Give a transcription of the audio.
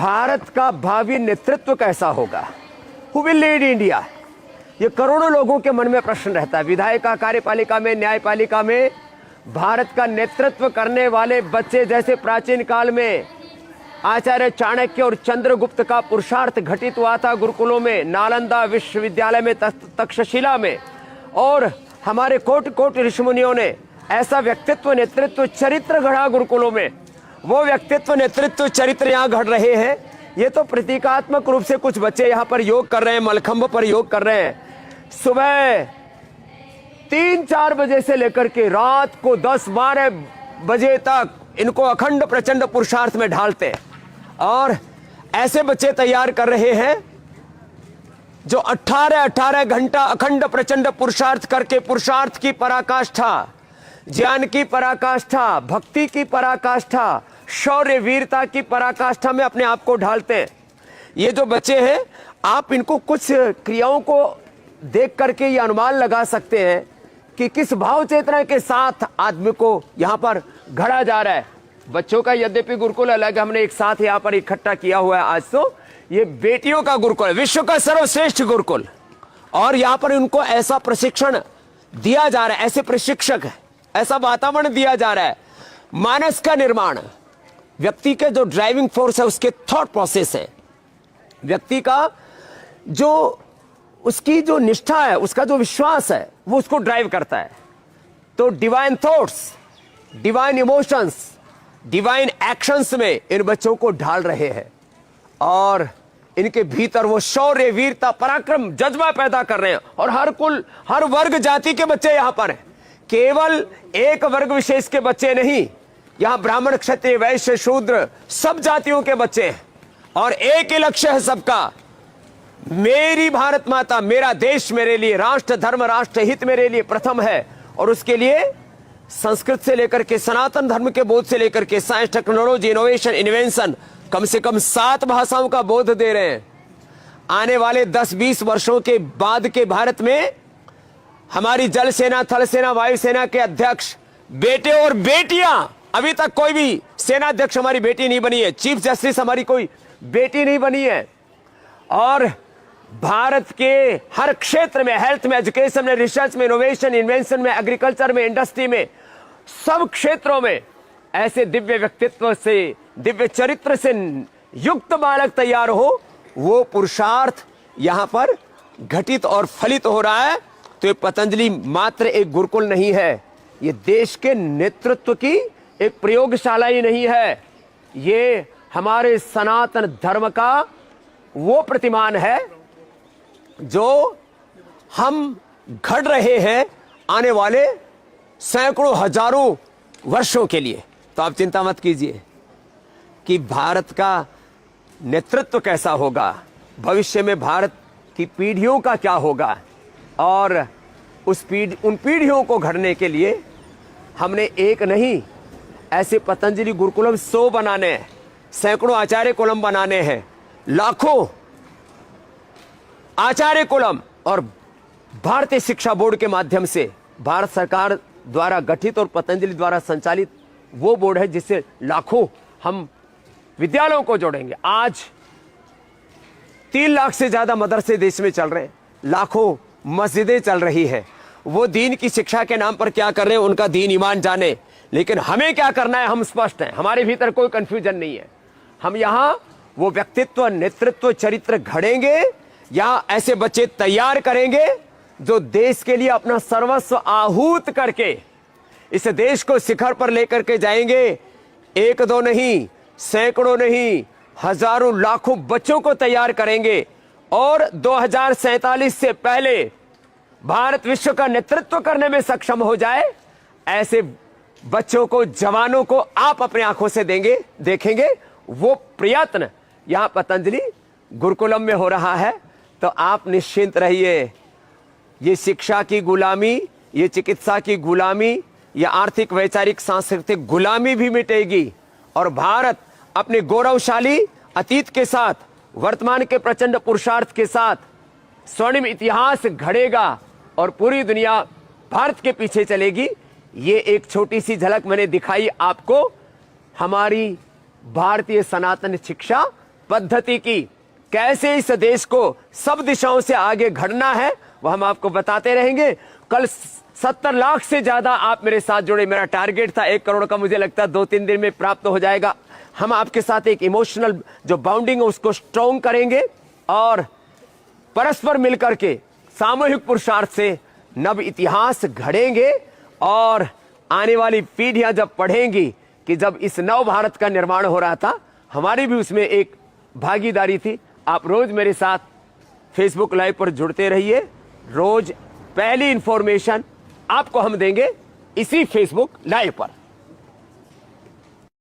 भारत का भावी नेतृत्व कैसा होगा, हु विल लीड इंडिया, ये करोड़ों लोगों के मन में प्रश्न रहता है। विधायिका, कार्यपालिका में, न्यायपालिका में भारत का नेतृत्व करने वाले बच्चे, जैसे प्राचीन काल में आचार्य चाणक्य और चंद्रगुप्त का पुरुषार्थ घटित हुआ था गुरुकुलों में, नालंदा विश्वविद्यालय में, तक्षशिला में, और हमारे कोट कोट ऋषिमुनियों ने ऐसा व्यक्तित्व, नेतृत्व, चरित्र गढ़ा गुरुकुलों में। वो व्यक्तित्व, नेतृत्व, चरित्र यहाँ घड़ रहे हैं। ये तो प्रतीकात्मक रूप से कुछ बच्चे यहाँ पर योग कर रहे हैं, मलखंभ पर योग कर रहे हैं। सुबह 3-4 बजे से लेकर के रात को 10-12 बजे तक इनको अखंड प्रचंड पुरुषार्थ में ढालते हैं, और ऐसे बच्चे तैयार कर रहे हैं जो 18-18 घंटा अखंड प्रचंड पुरुषार्थ करके पुरुषार्थ की पराकाष्ठा, ज्ञान की पराकाष्ठा, भक्ति की पराकाष्ठा, शौर्य वीरता की पराकाष्ठा में अपने आप को ढालते हैं। ये जो बच्चे हैं, आप इनको कुछ क्रियाओं को देख करके ये अनुमान लगा सकते हैं कि किस भाव चेतना के साथ आदमी को यहाँ पर घड़ा जा रहा है। बच्चों का यद्यपि गुरुकुल अलग, हमने एक साथ यहाँ पर इकट्ठा किया हुआ है। आज तो ये बेटियों का गुरुकुल है, विश्व का सर्वश्रेष्ठ गुरुकुल, और यहाँ पर उनको ऐसा प्रशिक्षण दिया जा रहा है, ऐसे प्रशिक्षक है, ऐसा वातावरण दिया जा रहा है। मानस का निर्माण, व्यक्ति के जो ड्राइविंग फोर्स है, उसके थॉट प्रोसेस है, व्यक्ति का जो उसकी जो निष्ठा है, उसका जो विश्वास है, वो उसको ड्राइव करता है। तो divine thoughts, divine emotions, divine actions में इन बच्चों को ढाल रहे हैं, और इनके भीतर वो शौर्य वीरता पराक्रम जज्बा पैदा कर रहे हैं। और हर कुल, हर वर्ग जाति के बच्चे यहाँ पर हैं, केवल एक वर्ग विशेष के बच्चे नहीं, यहाँ ब्राह्मण, क्षत्रिय, वैश्य, शूद्र सब जातियों के बच्चे हैं, और एक ही लक्ष्य है सबका, मेरी भारत माता, मेरा देश मेरे लिए, राष्ट्र धर्म राष्ट्र हित मेरे लिए प्रथम है। और उसके लिए संस्कृत से लेकर के सनातन धर्म के बोध से लेकर के साइंस, टेक्नोलॉजी, इनोवेशन, इन्वेंशन, कम से कम 7 भाषाओं का बोध दे रहे हैं। आने वाले 10-20 वर्षों के बाद के भारत में हमारी जल सेना, थल सेना, वायु सेना के अध्यक्ष बेटे और बेटियां, अभी तक कोई भी सेनाध्यक्ष हमारी बेटी नहीं बनी है, चीफ जस्टिस हमारी कोई बेटी नहीं बनी है, और भारत के हर क्षेत्र में, हेल्थ में, एजुकेशन में, रिसर्च में, इनोवेशन, इन्वेंशन में, एग्रीकल्चर में, इंडस्ट्री में, सब क्षेत्रों में ऐसे दिव्य व्यक्तित्व से, दिव्य चरित्र से युक्त बालक तैयार हो, वो पुरुषार्थ यहां पर घटित और फलित हो रहा है। तो ये पतंजलि मात्र एक गुरुकुल नहीं है, ये देश के नेतृत्व की एक प्रयोगशाला ही नहीं है, ये हमारे सनातन धर्म का वो प्रतिमान है जो हम घड़ रहे हैं आने वाले सैकड़ों हजारों वर्षों के लिए। तो आप चिंता मत कीजिए कि भारत का नेतृत्व कैसा होगा, भविष्य में भारत की पीढ़ियों का क्या होगा, और उन पीढ़ियों को घड़ने के लिए हमने एक नहीं, ऐसे पतंजलि गुरुकुलम 100 बनाने हैं, सैकड़ों आचार्य कुलम बनाने हैं, लाखों आचार्य कुलम, और भारतीय शिक्षा बोर्ड के माध्यम से भारत सरकार द्वारा गठित और पतंजलि द्वारा संचालित वो बोर्ड है जिससे लाखों हम विद्यालयों को जोड़ेंगे। आज 3 लाख से ज्यादा मदरसे देश में चल रहे हैं, लाखों मस्जिदें चल रही है। वो दीन की शिक्षा के नाम पर क्या कर रहे हैं, उनका दीन ईमान जाने, लेकिन हमें क्या करना है हम स्पष्ट हैं, हमारे भीतर कोई कंफ्यूजन नहीं है। हम यहाँ वो व्यक्तित्व, नेतृत्व, चरित्र घड़ेंगे, यहाँ ऐसे बच्चे तैयार करेंगे जो देश के लिए अपना सर्वस्व आहूत करके इस देश को शिखर पर लेकर के जाएंगे। 1-2 नहीं, सैकड़ों नहीं, हजारों लाखों बच्चों को तैयार करेंगे, और 2047 से पहले भारत विश्व का नेतृत्व करने में सक्षम हो जाए, ऐसे बच्चों को, जवानों को आप अपनी आंखों से देखेंगे। वो प्रयत्न यहाँ पतंजलि गुरुकुलम में हो रहा है। तो आप निश्चिंत रहिए, ये शिक्षा की गुलामी, ये चिकित्सा की गुलामी, ये आर्थिक, वैचारिक, सांस्कृतिक गुलामी भी मिटेगी, और भारत अपने गौरवशाली अतीत के साथ, वर्तमान के प्रचंड पुरुषार्थ के साथ स्वर्णिम इतिहास घड़ेगा, और पूरी दुनिया भारत के पीछे चलेगी। ये एक छोटी सी झलक मैंने दिखाई आपको हमारी भारतीय सनातन शिक्षा पद्धति की, कैसे इस देश को सब दिशाओं से आगे बढ़ना है, वह हम आपको बताते रहेंगे। कल 70 लाख से ज्यादा आप मेरे साथ जुड़े। मेरा टारगेट था 1 करोड़ का, मुझे लगता है 2-3 दिन में प्राप्त हो जाएगा। हम आपके साथ एक इमोशनल जो बाउंडिंग है उसको स्ट्रॉन्ग करेंगे और परस्पर मिलकर के सामूहिक पुरुषार्थ से नव इतिहास घड़ेंगे। और आने वाली पीढ़ियां जब पढ़ेंगी कि जब इस नव भारत का निर्माण हो रहा था, हमारी भी उसमें एक भागीदारी थी। आप रोज मेरे साथ फेसबुक लाइव पर जुड़ते रहिए। रोज पहली इंफॉर्मेशन आपको हम देंगे इसी फेसबुक लाइव पर।